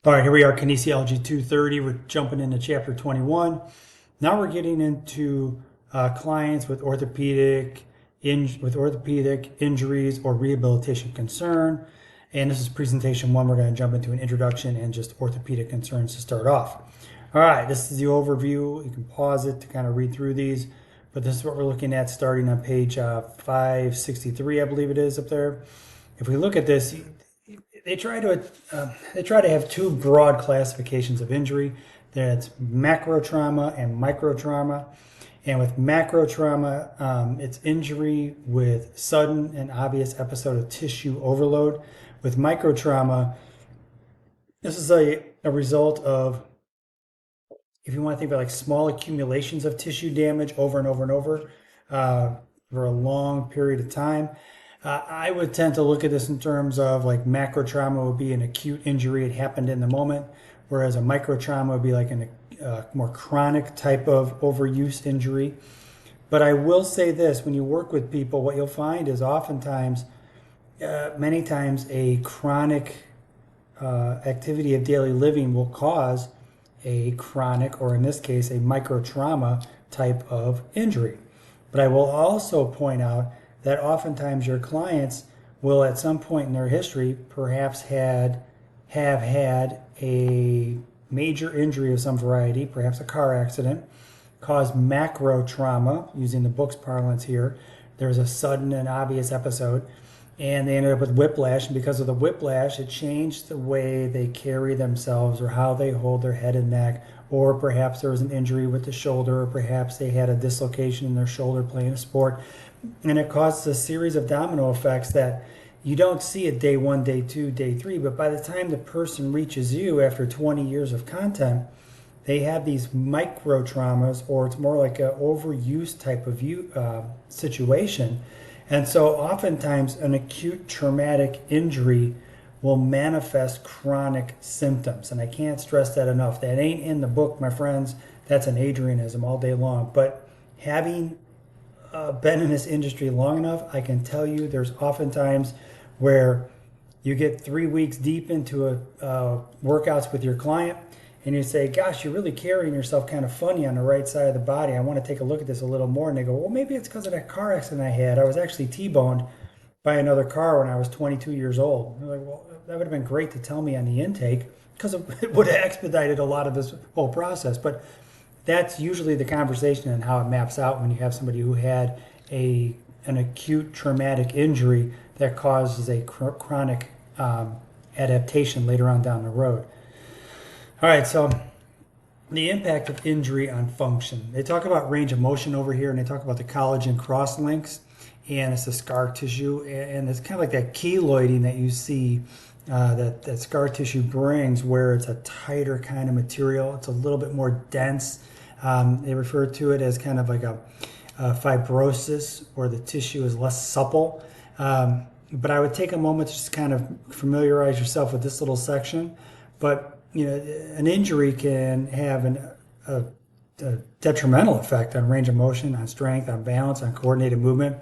All right, here we are, kinesiology 230. We're jumping into chapter 21. Now we're getting into clients with orthopedic injuries or rehabilitation concern. And this is presentation one. We're going to jump into an introduction and just orthopedic concerns to start off. All right, this is the overview. You can pause it to kind of read through these, but this is what we're looking at starting on page 563, I believe it is up there. If we look at this, they try to have two broad classifications of injury. That's macro trauma and micro trauma. And with macro trauma, it's injury with sudden and obvious episode of tissue overload. With micro trauma, this is a result of, if you want to think about like small accumulations of tissue damage over and over and over for a long period of time. I would tend to look at this in terms of like macro trauma would be an acute injury, it happened in the moment, whereas a micro trauma would be like a more chronic type of overuse injury. But I will say this, when you work with people, what you'll find is oftentimes, many times, a chronic activity of daily living will cause a chronic, or in this case, a micro trauma type of injury. But I will also point out that oftentimes your clients will at some point in their history perhaps have had a major injury of some variety, perhaps a car accident, caused macro trauma, using the book's parlance here. There was a sudden and obvious episode, and they ended up with whiplash, and because of the whiplash, it changed the way they carry themselves or how they hold their head and neck, or perhaps there was an injury with the shoulder, or perhaps they had a dislocation in their shoulder playing a sport, and it causes a series of domino effects that you don't see at day one, day two, day three, but by the time the person reaches you after 20 years of content, they have these micro traumas, or it's more like an overuse type of situation. And so oftentimes an acute traumatic injury will manifest chronic symptoms. And I can't stress that enough. That ain't in the book, my friends. That's an Adrianism all day long. But having been in this industry long enough, I can tell you there's oftentimes where you get 3 weeks deep into workouts with your client, and you say, gosh, you're really carrying yourself kind of funny on the right side of the body. I want to take a look at this a little more. And they go, well, maybe it's because of that car accident I had. I was actually T-boned by another car when I was 22 years old. They're like, well, that would have been great to tell me on the intake, because it would have expedited a lot of this whole process. But that's usually the conversation and how it maps out when you have somebody who had an acute traumatic injury that causes a chronic adaptation later on down the road. All right, so the impact of injury on function. They talk about range of motion over here, and they talk about the collagen cross links, and it's the scar tissue, and it's kind of like that keloiding that you see that scar tissue brings, where it's a tighter kind of material. It's a little bit more dense. They refer to it as kind of like a fibrosis, where the tissue is less supple. But I would take a moment to just kind of familiarize yourself with this little section. But you know, an injury can have a detrimental effect on range of motion, on strength, on balance, on coordinated movement.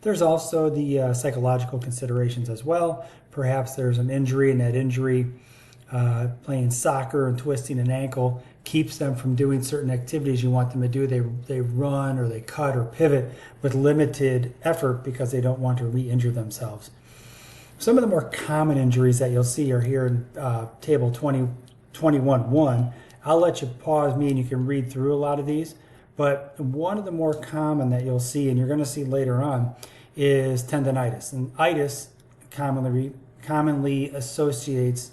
There's also the psychological considerations as well. Perhaps there's an injury, and that injury, playing soccer and twisting an ankle, keeps them from doing certain activities you want them to do. They run or they cut or pivot with limited effort because they don't want to re-injure themselves. Some of the more common injuries that you'll see are here in table 21.1. I'll let you pause me and you can read through a lot of these, but one of the more common that you'll see, and you're going to see later on, is tendonitis. And itis commonly associates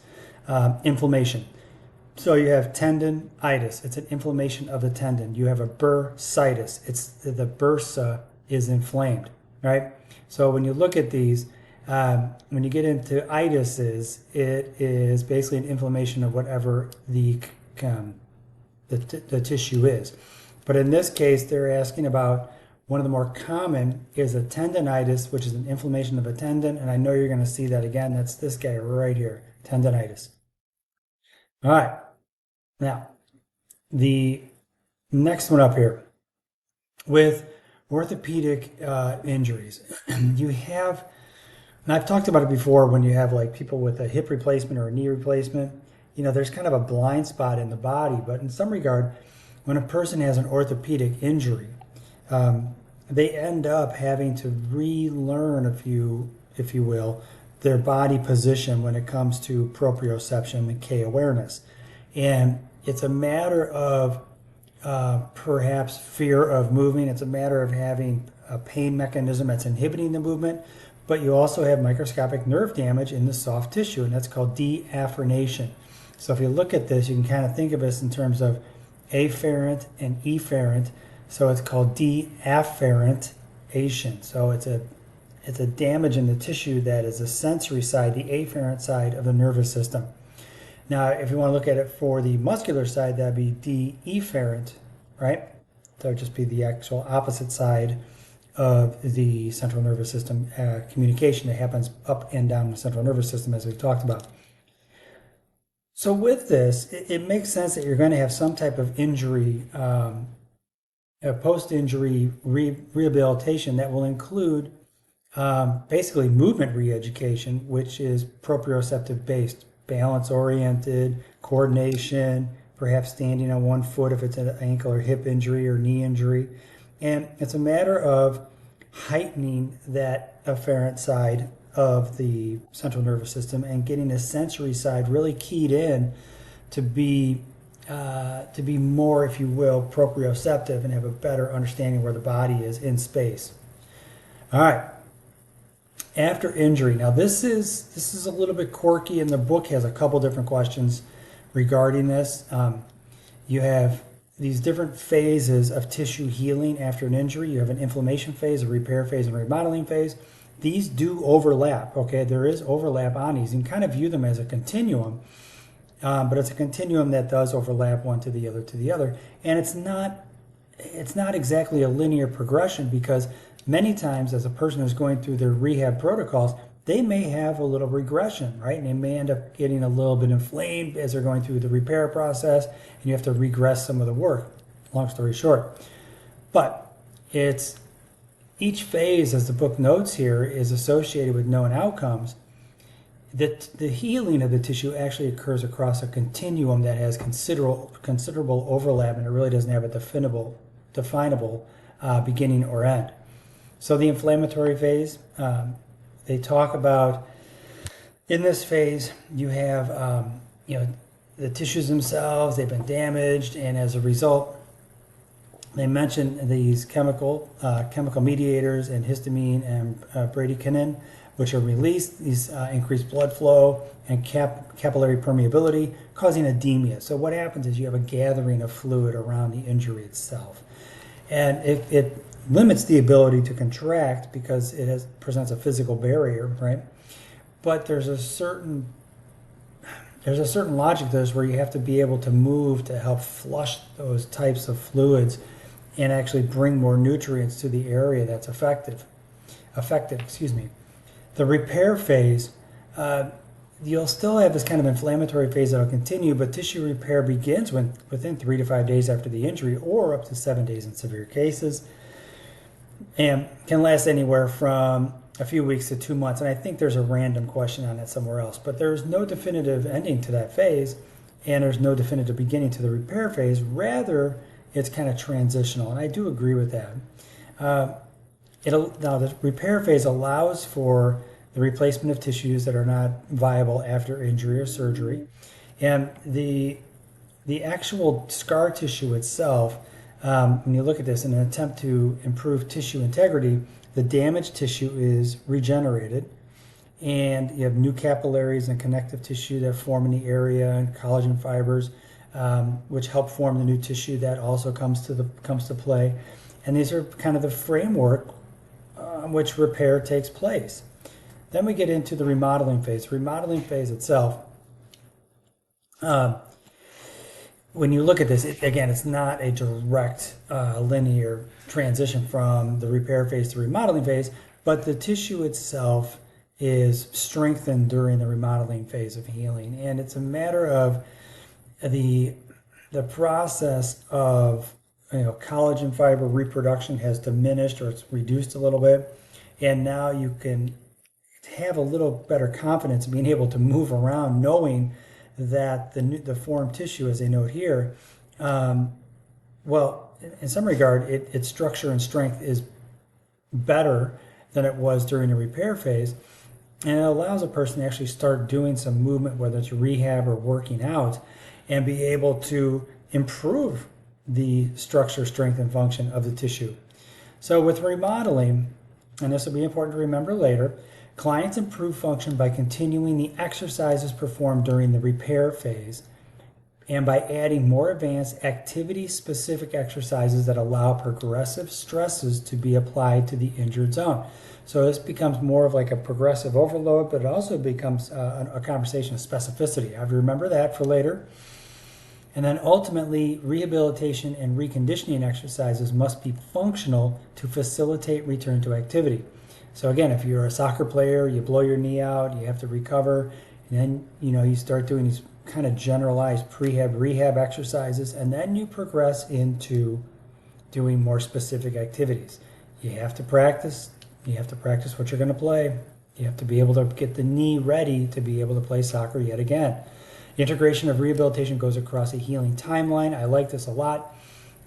inflammation. So you have tendonitis. It's an inflammation of the tendon. You have a bursitis. It's the bursa is inflamed, right? So when you look at these, when you get into itises, it is basically an inflammation of whatever the tissue is. But in this case, they're asking about one of the more common is a tendonitis, which is an inflammation of a tendon. And I know you're going to see that again. That's this guy right here, tendonitis. All right. Now, the next one up here, with orthopedic injuries, you have, and I've talked about it before, when you have like people with a hip replacement or a knee replacement, there's kind of a blind spot in the body. But in some regard, when a person has an orthopedic injury, they end up having to relearn, if you will, their body position when it comes to proprioception and K awareness. And it's a matter of perhaps fear of moving. It's a matter of having a pain mechanism that's inhibiting the movement. But you also have microscopic nerve damage in the soft tissue, and that's called deafferentation. So if you look at this, you can kind of think of this in terms of afferent and efferent. So it's called deafferentation. So it's a damage in the tissue that is the sensory side, the afferent side of the nervous system. Now, if you want to look at it for the muscular side, that'd be de-efferent, right? That would just be the actual opposite side of the central nervous system communication that happens up and down the central nervous system, as we've talked about. So with this, it makes sense that you're going to have some type of injury, post-injury rehabilitation that will include basically movement re-education, which is proprioceptive based, balance oriented, coordination, perhaps standing on one foot if it's an ankle or hip injury or knee injury. And it's a matter of heightening that afferent side of the central nervous system and getting the sensory side really keyed in to be more, if you will, proprioceptive and have a better understanding where the body is in space. All right. After injury. Now this is a little bit quirky, and the book has a couple different questions regarding this. You have these different phases of tissue healing after an injury. You have an inflammation phase, a repair phase, and a remodeling phase. These do overlap, okay? There is overlap on these. You can kind of view them as a continuum, but it's a continuum that does overlap one to the other. And it's not exactly a linear progression, because many times as a person is going through their rehab protocols, they may have a little regression, right? And they may end up getting a little bit inflamed as they're going through the repair process, and you have to regress some of the work, long story short. But it's each phase, as the book notes here, is associated with known outcomes. The healing of the tissue actually occurs across a continuum that has considerable overlap, and it really doesn't have a definable beginning or end. So the inflammatory phase, they talk about, in this phase, you have the tissues themselves, they've been damaged, and as a result, they mention these chemical mediators and histamine and bradykinin, which are released. These increase blood flow and capillary permeability, causing edema. So what happens is you have a gathering of fluid around the injury itself. And it limits the ability to contract because it presents a physical barrier, right? But there's a certain logic to this where you have to be able to move to help flush those types of fluids and actually bring more nutrients to the area that's affected. The repair phase, you'll still have this kind of inflammatory phase that will continue, but tissue repair begins within 3 to 5 days after the injury, or up to 7 days in severe cases, and can last anywhere from a few weeks to 2 months. And I think there's a random question on that somewhere else, but there's no definitive ending to that phase, and there's no definitive beginning to the repair phase. Rather, it's kind of transitional, and I do agree with that. Now, the repair phase allows for the replacement of tissues that are not viable after injury or surgery, and the actual scar tissue itself. When you look at this, in an attempt to improve tissue integrity, the damaged tissue is regenerated, and you have new capillaries and connective tissue that form in the area, and collagen fibers, which help form the new tissue that also comes to play. And these are kind of the framework on which repair takes place. Then we get into the remodeling phase. The remodeling phase itself, when you look at this, it's not a direct linear transition from the repair phase to remodeling phase, but the tissue itself is strengthened during the remodeling phase of healing. And it's a matter of the process of collagen fiber reproduction has diminished, or it's reduced a little bit, and now you can have a little better confidence in being able to move around, knowing that the formed tissue, as they note here, well, in some regard, its structure and strength is better than it was during the repair phase. And it allows a person to actually start doing some movement, whether it's rehab or working out, and be able to improve the structure, strength, and function of the tissue. So with remodeling, and this will be important to remember later, clients improve function by continuing the exercises performed during the repair phase and by adding more advanced activity-specific exercises that allow progressive stresses to be applied to the injured zone. So this becomes more of like a progressive overload, but it also becomes a conversation of specificity. I have to remember that for later. And then ultimately, rehabilitation and reconditioning exercises must be functional to facilitate return to activity. So again, if you're a soccer player, you blow your knee out, you have to recover, and then you start doing these kind of generalized rehab exercises, and then you progress into doing more specific activities. You have to practice. You have to practice what you're going to play. You have to be able to get the knee ready to be able to play soccer yet again. The integration of rehabilitation goes across a healing timeline. I like this a lot.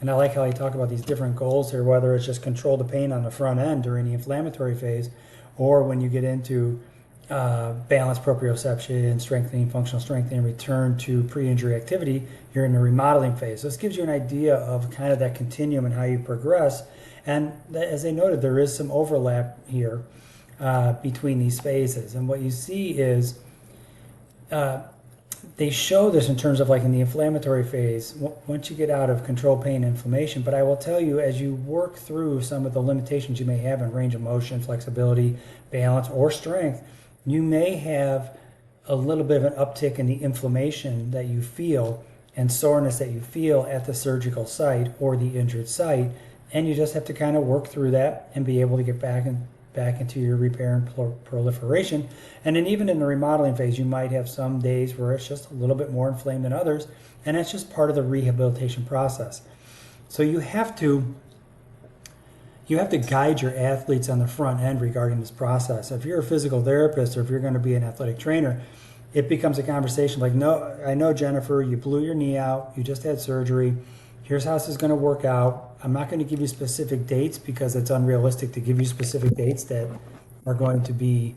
And I like how you talk about these different goals here, whether it's just control the pain on the front end during the inflammatory phase, or when you get into balance, proprioception, strengthening, functional strengthening, return to pre-injury activity, you're in the remodeling phase. So this gives you an idea of kind of that continuum and how you progress. And as they noted, there is some overlap here between these phases. And what you see is they show this in terms of like in the inflammatory phase, once you get out of control, pain, inflammation. But I will tell you, as you work through some of the limitations you may have in range of motion, flexibility, balance, or strength, you may have a little bit of an uptick in the inflammation that you feel and soreness that you feel at the surgical site or the injured site. And you just have to kind of work through that and be able to get back into your repair and proliferation. And then even in the remodeling phase, you might have some days where it's just a little bit more inflamed than others, and that's just part of the rehabilitation process. So you have to guide your athletes on the front end regarding this process. If you're a physical therapist or if you're going to be an athletic trainer, it becomes a conversation like, no, I know, Jennifer, you blew your knee out, you just had surgery. Here's how this is going to work out. I'm not going to give you specific dates because it's unrealistic to give you specific dates that are going to be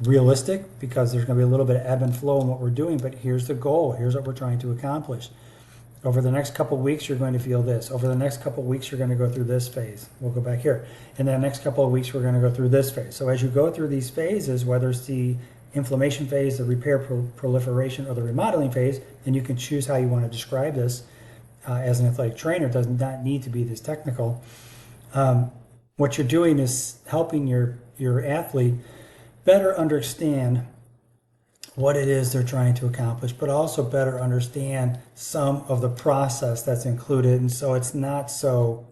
realistic, because there's going to be a little bit of ebb and flow in what we're doing. But here's the goal. Here's what we're trying to accomplish. Over the next couple of weeks, you're going to feel this. Over the next couple of weeks, you're going to go through this phase. We'll go back here. In the next couple of weeks, we're going to go through this phase. So as you go through these phases, whether it's the inflammation phase, the repair, proliferation, or the remodeling phase, then you can choose how you want to describe this. As an athletic trainer, it does not need to be this technical. What you're doing is helping your athlete better understand what it is they're trying to accomplish, but also better understand some of the process that's included. And so it's not so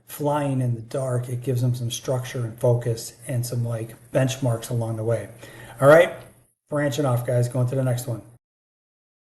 flying in the dark. It gives them some structure and focus and some like benchmarks along the way. All right, branching off, guys, going to the next one.